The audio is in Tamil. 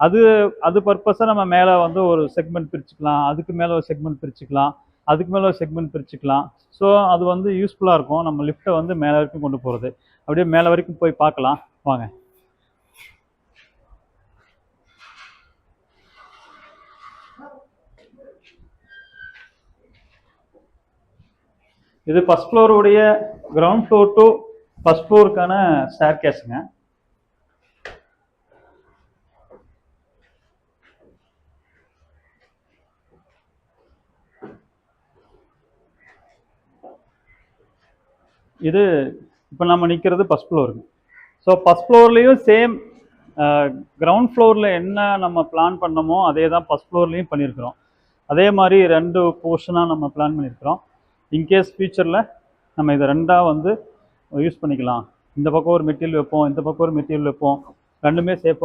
அது அது பர்பஸாக நம்ம மேலே வந்து ஒரு செக்மெண்ட் பிரிச்சுக்கலாம், அதுக்கு மேலே ஒரு செக்மெண்ட் பிரிச்சுக்கலாம், அதுக்கு மேலே ஒரு செக்மெண்ட் பிரிச்சுக்கலாம். ஸோ அது வந்து யூஸ்ஃபுல்லாக இருக்கும் நம்ம லிஃப்ட்டை வந்து மேலே வரைக்கும் கொண்டு போகிறது. அப்படியே மேலே வரைக்கும் போய் பார்க்கலாம் வாங்க. இது ஃபர்ஸ்ட் ஃப்ளோருடைய கிரவுண்ட் ஃப்ளோர் டு ஃபர்ஸ்ட் ஃப்ளோருக்கான ஸ்டேர் கேஸுங்க. இது இப்போ நம்ம நிற்கிறது ஃபர்ஸ்ட் ஃப்ளோருங்க. ஸோ ஃபர்ஸ்ட் ஃப்ளோர்லேயும் சேம் கிரவுண்ட் ஃப்ளோரில் என்ன நம்ம பிளான் பண்ணமோ அதே தான் ஃபர்ஸ்ட் ஃப்ளோர்லேயும் பண்ணியிருக்கிறோம். அதே மாதிரி 2 போர்ஷனாக நம்ம பிளான் பண்ணியிருக்கிறோம். இன்கேஸ் ஃபியூச்சரில் நம்ம இதை 2ஆக வந்து யூஸ் பண்ணிக்கலாம். இந்த பக்கம் ஒரு மெட்டீரியல் வைப்போம், இந்த பக்கம் ஒரு மெட்டீரியல் வைப்போம், ரெண்டுமே சேஃபாக